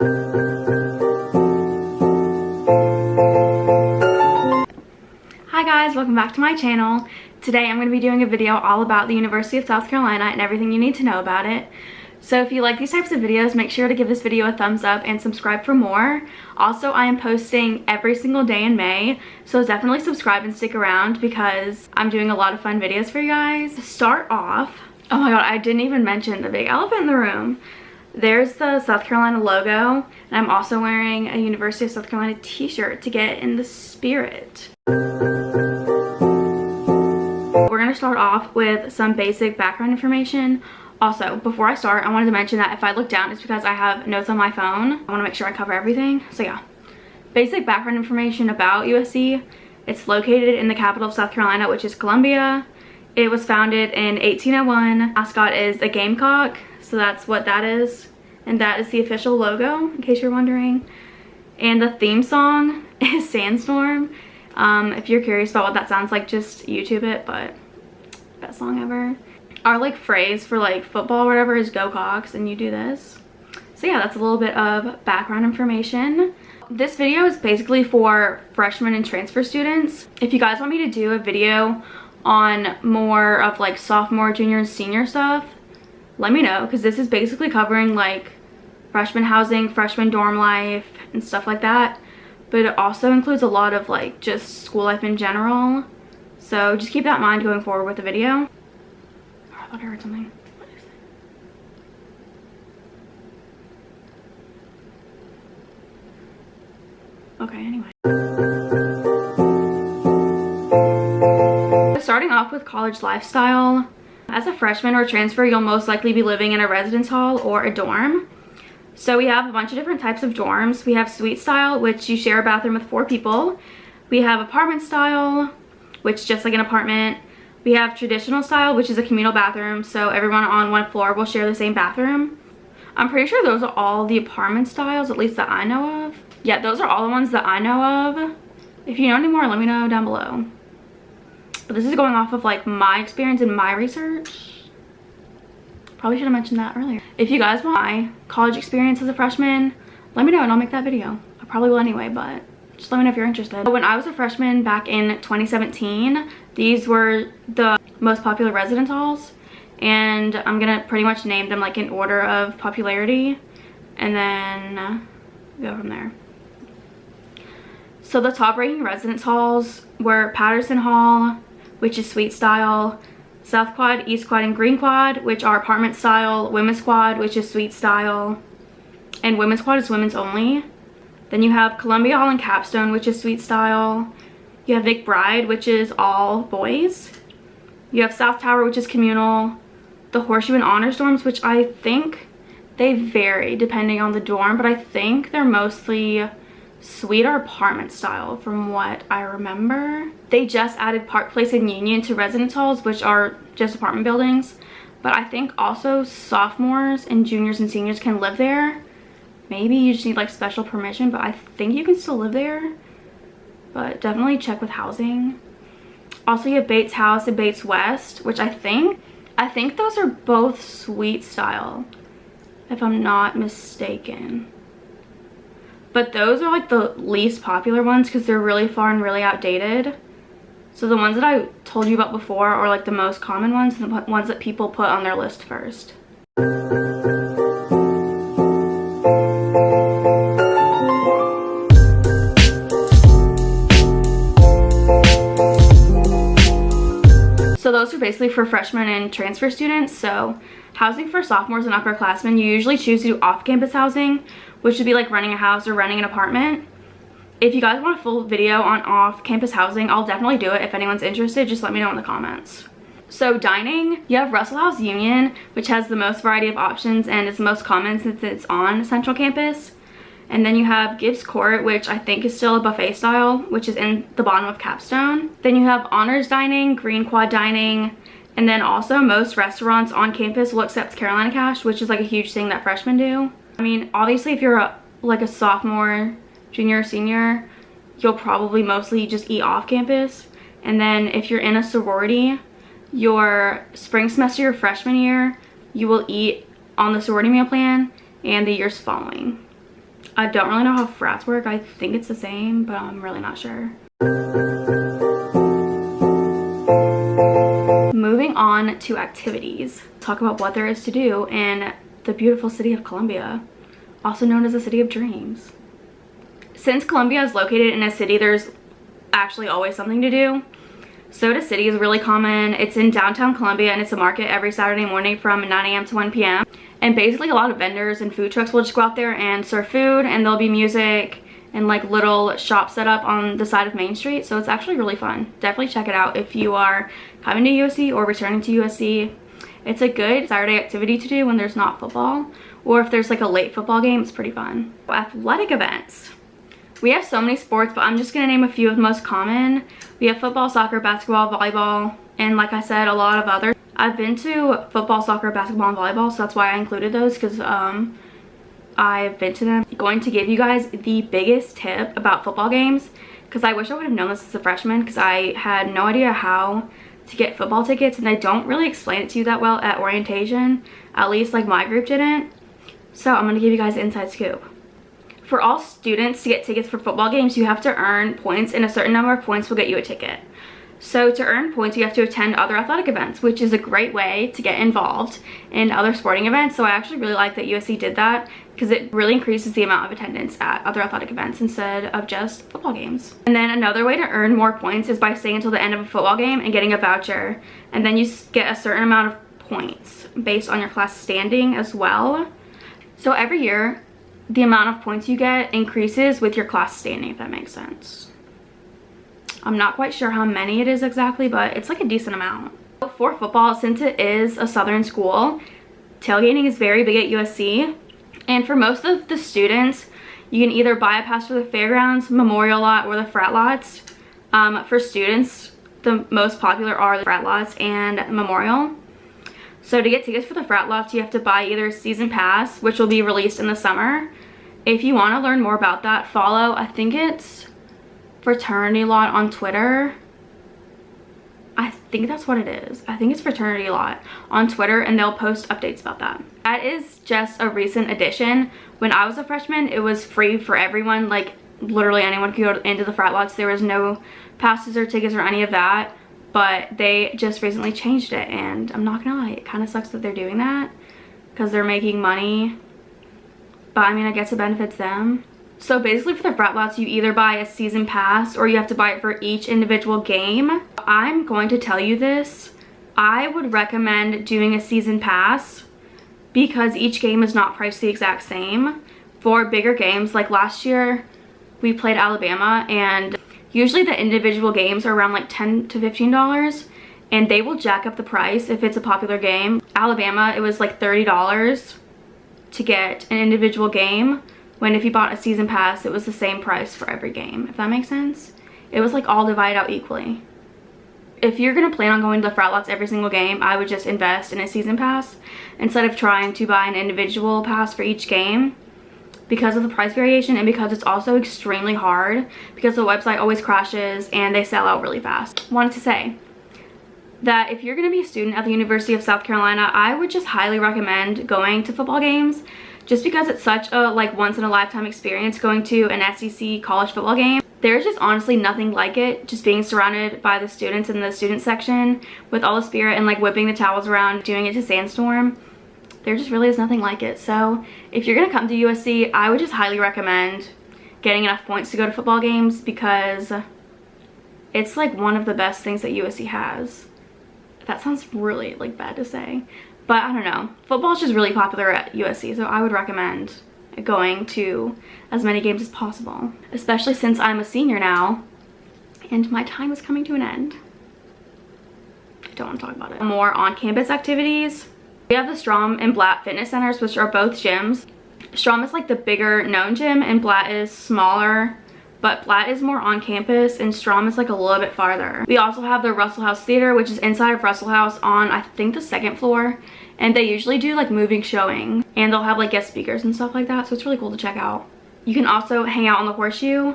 Hi guys, welcome back to my channel. Today I'm going to be doing a video all about the University of South Carolina and everything you need to know about it. So if you like these types of videos, make sure to give this video a thumbs up and subscribe for more. Also, I am posting every single day in May, so definitely subscribe and stick around because I'm doing a lot of fun videos for you guys. To start off, oh my god, I didn't even mention the big elephant in the room. There's the South Carolina logo, and I'm also wearing a University of South Carolina t-shirt to get in the spirit. We're going to start off with some basic background information. Also, before I start, I wanted to mention that if I look down, it's because I have notes on my phone. I want to make sure I cover everything. So yeah, basic background information about USC. It's located in the capital of South Carolina, which is Columbia. It was founded in 1801. Mascot is a gamecock, so that's what that is. And that is the official logo, in case you're wondering. And the theme song is Sandstorm. If you're curious about what that sounds like, just YouTube it, but best song ever. Our like phrase for like football or whatever is go Cox, and you do this. So yeah, that's a little bit of background information. This video is basically for freshmen and transfer students. If you guys want me to do a video on more of like sophomore, junior, and senior stuff, let me know, because this is basically covering like freshman housing, freshman dorm life, and stuff like that. But it also includes a lot of like just school life in general. So just keep that in mind going forward with the video. I thought I heard something. What is it? Okay, anyway. Starting off with college lifestyle. As a freshman or transfer, you'll most likely be living in a residence hall or a dorm. So we have a bunch of different types of dorms. We have suite style, which you share a bathroom with 4 people. We have apartment style, which is just like an apartment. We have traditional style, which is a communal bathroom, so everyone on one floor will share the same bathroom. I'm pretty sure those are all the apartment styles, at least that I know of. Yeah, those are all the ones that I know of. If you know any more, let me know down below. But this is going off of like my experience and my research. Probably should have mentioned that earlier. If you guys want my college experience as a freshman, let me know and I'll make that video. I probably will anyway, but just let me know if you're interested. When I was a freshman back in 2017, these were the most popular residence halls, and I'm gonna pretty much name them like in order of popularity and then go from there. So the top ranking residence halls were Patterson Hall, which is suite style, South Quad, East Quad, and Green Quad, which are apartment style, Women's Quad, which is suite style, and Women's Quad is women's only. Then you have Columbia Hall and Capstone, which is suite style. You have McBride, which is all boys. You have South Tower, which is communal. The Horseshoe and Honors dorms, which I think they vary depending on the dorm, but I think they're mostly suite or apartment style from what I remember. They just added Park Place and Union to residence halls, which are just apartment buildings, but I think also sophomores and juniors and seniors can live there. Maybe you just need like special permission, but I think you can still live there, but definitely check with housing. Also, you have Bates House and Bates West, which I think those are both suite style, if I'm not mistaken. But those are like the least popular ones because they're really far and really outdated. So the ones that I told you about before are like the most common ones, the ones that people put on their list first. So those are basically for freshmen and transfer students. So housing for sophomores and upperclassmen, you usually choose to do off-campus housing, which would be like renting a house or renting an apartment. If you guys want a full video on off-campus housing, I'll definitely do it. If anyone's interested, just let me know in the comments. So dining, you have Russell House Union, which has the most variety of options and is the most common since it's on Central Campus. And then you have Gibbes Court, which I think is still a buffet style, which is in the bottom of Capstone. Then you have Honors Dining, Green Quad Dining, and then also most restaurants on campus will accept Carolina Cash, which is like a huge thing that freshmen do. I mean, obviously if you're like a sophomore, junior, or senior, you'll probably mostly just eat off campus. And then if you're in a sorority, your spring semester, your freshman year, you will eat on the sorority meal plan and the years following. I don't really know how frats work. I think it's the same, but I'm really not sure. Moving on to activities. Talk about what there is to do in the beautiful city of Columbia, also known as the City of Dreams. Since Columbia is located in a city, there's actually always something to do. Soda City is really common. It's in downtown Columbia, and it's a market every Saturday morning from 9 a.m. to 1 p.m. And basically a lot of vendors and food trucks will just go out there and serve food, and there'll be music and like little shops set up on the side of Main Street. So it's actually really fun. Definitely check it out if you are coming to USC or returning to USC. It's a good Saturday activity to do when there's not football, or if there's like a late football game, it's pretty fun. Athletic events. We have so many sports, but I'm just gonna name a few of the most common. We have football, soccer, basketball, volleyball, and like I said, a lot of others. I've been to football, soccer, basketball, and volleyball, so that's why I included those, because I've been to them. I'm going to give you guys the biggest tip about football games, because I wish I would have known this as a freshman, because I had no idea how to get football tickets, and they don't really explain it to you that well at orientation. At least like my group didn't. So I'm going to give you guys the inside scoop. For all students to get tickets for football games, you have to earn points, and a certain number of points will get you a ticket. So to earn points, you have to attend other athletic events, which is a great way to get involved in other sporting events. So I actually really like that USC did that, because it really increases the amount of attendance at other athletic events instead of just football games. And then another way to earn more points is by staying until the end of a football game and getting a voucher. And then you get a certain amount of points based on your class standing as well. So every year, the amount of points you get increases with your class standing, if that makes sense. I'm not quite sure how many it is exactly, but it's like a decent amount. For football, since it is a southern school, tailgating is very big at USC. And for most of the students, you can either buy a pass for the fairgrounds, memorial lot, or the frat lots. For students, the most popular are the frat lots and memorial. So to get tickets for the frat lots, you have to buy either a season pass, which will be released in the summer. If you want to learn more about that, follow, I think it's Fraternity Lot on Twitter. I think that's what it is. I think it's Fraternity Lot on Twitter, and they'll post updates about that. That is just a recent addition. When I was a freshman, it was free for everyone. Like literally anyone could go into the frat lots. There was no passes or tickets or any of that. But they just recently changed it, and I'm not gonna lie, it kind of sucks that they're doing that because they're making money. But I mean, I guess it benefits them. So basically for the frat lots, you either buy a season pass or you have to buy it for each individual game. I'm going to tell you this. I would recommend doing a season pass because each game is not priced the exact same. For bigger games, like last year, we played Alabama, and usually the individual games are around like $10 to $15, and they will jack up the price if it's a popular game. Alabama, it was like $30 to get an individual game, when if you bought a season pass, it was the same price for every game, if that makes sense. It was like all divided out equally. If you're gonna plan on going to the frat lots every single game, I would just invest in a season pass instead of trying to buy an individual pass for each game, because of the price variation, and because it's also extremely hard because the website always crashes and they sell out really fast. Wanted to say that if you're going to be a student at the University of South Carolina, I would just highly recommend going to football games, just because it's such a like once in a lifetime experience going to an SEC college football game. There's just honestly nothing like it, just being surrounded by the students in the student section with all the spirit and like whipping the towels around, doing it to Sandstorm. There just really is nothing like it. So if you're gonna come to USC, I would just highly recommend getting enough points to go to football games, because it's like one of the best things that USC has. That sounds really like bad to say, but I don't know. Football is just really popular at USC, so I would recommend going to as many games as possible, especially since I'm a senior now and my time is coming to an end. I don't want to talk about it. More on-campus activities. We have the Strom and Blatt fitness centers, which are both gyms. Strom is like the bigger known gym, and Blatt is smaller, but Blatt is more on campus and Strom is like a little bit farther. We also have the Russell House Theater, which is inside of Russell House on I think the 2nd floor, and they usually do like moving showing, and they'll have like guest speakers and stuff like that, so it's really cool to check out. You can also hang out on the horseshoe,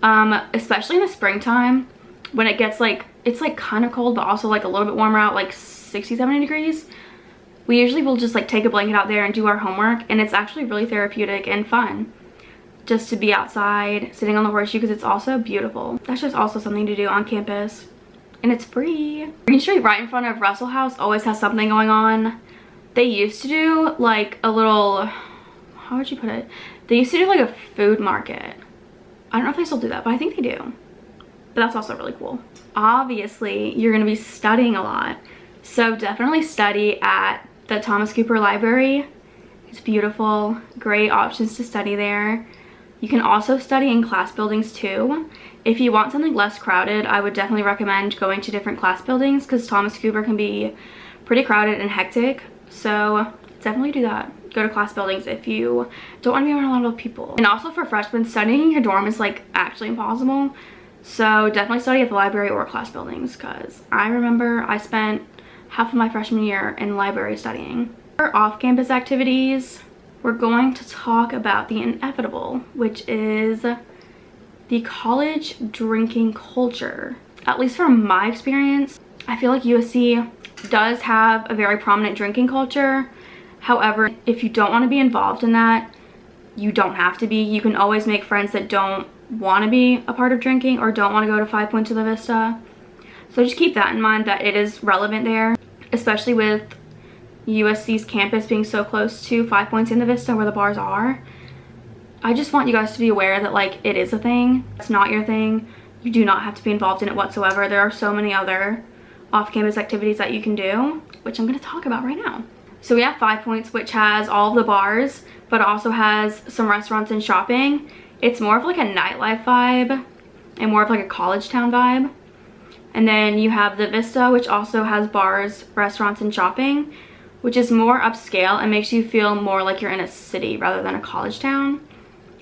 especially in the springtime when it gets like, it's like kind of cold but also like a little bit warmer out, like 60-70 degrees. We usually will just like take a blanket out there and do our homework, and it's actually really therapeutic and fun. just to be outside sitting on the horseshoe because it's also beautiful. That's just also something to do on campus, and it's free. Green Street right in front of Russell House always has something going on. They used to do like a little, how would you put it? They used to do like a food market. I don't know if they still do that, but I think they do. But that's also really cool. Obviously, you're gonna be studying a lot. So definitely study at the Thomas Cooper Library. It's beautiful, great options to study there. You can also study in class buildings too. If you want something less crowded, I would definitely recommend going to different class buildings because Thomas Cooper can be pretty crowded and hectic. So definitely do that. Go to class buildings if you don't want to be around a lot of people. And also for freshmen, studying in your dorm is like actually impossible. So definitely study at the library or class buildings because I remember I spent half of my freshman year in the library studying. For off-campus activities, we're going to talk about the inevitable, which is the college drinking culture. At least from my experience, I feel like USC does have a very prominent drinking culture. However, if you don't want to be involved in that, you don't have to be. You can always make friends that don't want to be a part of drinking or don't want to go to 5 Points of the Vista. So just keep that in mind, that it is relevant there, especially with USC's campus being so close to 5 Points in the Vista where the bars are. I just want you guys to be aware that like it is a thing. It's not your thing. You do not have to be involved in it whatsoever. There are so many other off-campus activities that you can do, which I'm going to talk about right now. So we have 5 Points, which has all of the bars, but also has some restaurants and shopping. It's more of like a nightlife vibe and more of like a college town vibe. And then you have the Vista, which also has bars, restaurants, and shopping, which is more upscale and makes you feel more like you're in a city rather than a college town,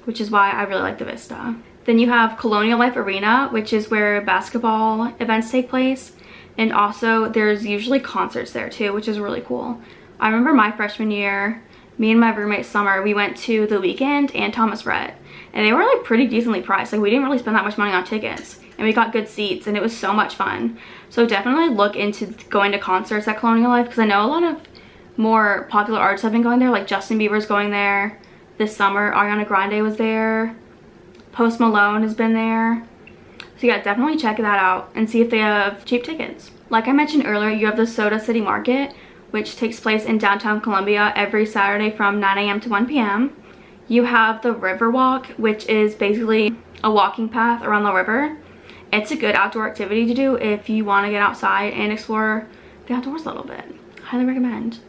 which is why I really like the Vista. Then you have Colonial Life Arena, which is where basketball events take place. And also there's usually concerts there too, which is really cool. I remember my freshman year, me and my roommate Summer, we went to The Weeknd and Thomas Rhett, and they were like pretty decently priced. Like we didn't really spend that much money on tickets, and we got good seats, and it was so much fun. So definitely look into going to concerts at Colonial Life, because I know a lot of more popular artists have been going there. Like Justin Bieber's going there this summer, Ariana Grande was there, Post Malone has been there. So yeah, definitely check that out and see if they have cheap tickets. Like I mentioned earlier, you have the Soda City Market, which takes place in downtown Columbia every Saturday from 9 a.m. to 1 p.m. You have the Riverwalk, which is basically a walking path around the river. It's a good outdoor activity to do if you want to get outside and explore the outdoors a little bit. Highly recommend.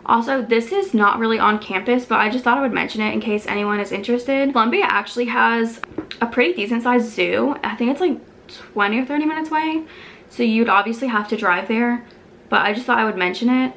Also, this is not really on campus, but I just thought I would mention it in case anyone is interested. Columbia actually has a pretty decent sized zoo. I think it's like 20 or 30 minutes away. So you'd obviously have to drive there, but I just thought I would mention it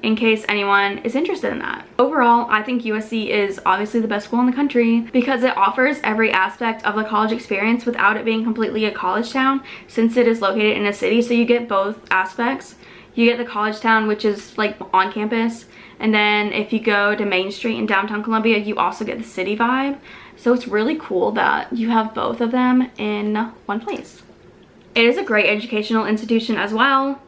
in case anyone is interested in that. Overall, I think USC is obviously the best school in the country because it offers every aspect of the college experience without it being completely a college town, since it is located in a city. So you get both aspects. You get the college town, which is like on campus, and then if you go to Main Street in downtown Columbia, you also get the city vibe. So it's really cool that you have both of them in one place. It is a great educational institution as well.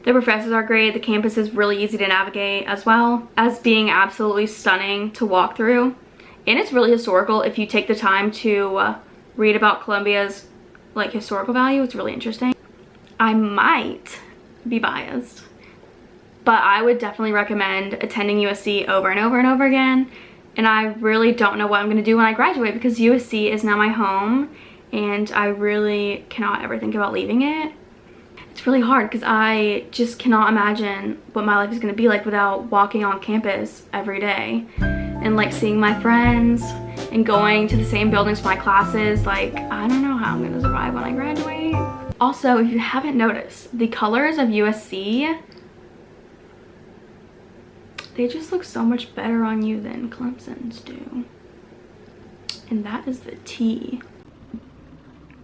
The professors are great. The campus is really easy to navigate as well as being absolutely stunning to walk through. And it's really historical. If you take the time to read about Columbia's like historical value, it's really interesting. I might be biased, but I would definitely recommend attending USC over and over and over again. And I really don't know what I'm going to do when I graduate because USC is now my home and I really cannot ever think about leaving it. It's really hard because I just cannot imagine what my life is going to be like without walking on campus every day and like seeing my friends and going to the same buildings for my classes. Like, I don't know how I'm going to survive when I graduate. Also, if you haven't noticed, the colors of USC, they just look so much better on you than Clemson's do. And that is the T.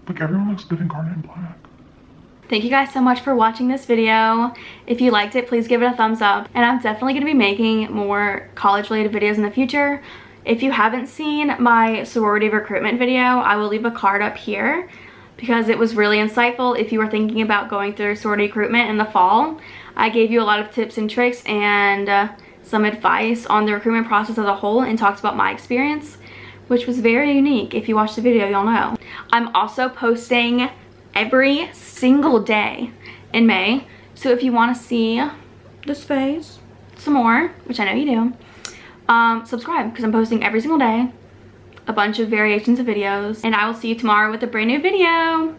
Like everyone looks good in garnet and black. Thank you guys so much for watching this video. If you liked it, please give it a thumbs up. And I'm definitely going to be making more college related videos in the future. If you haven't seen my sorority recruitment video, I will leave a card up here because it was really insightful if you were thinking about going through sorority recruitment in the fall. I gave you a lot of tips and tricks and some advice on the recruitment process as a whole and talked about my experience, which was very unique. If you watch the video, you'll know. I'm also posting every single day in May. So if you want to see this face some more, which I know you do, subscribe, because I'm posting every single day a bunch of variations of videos, and I will see you tomorrow with a brand new video.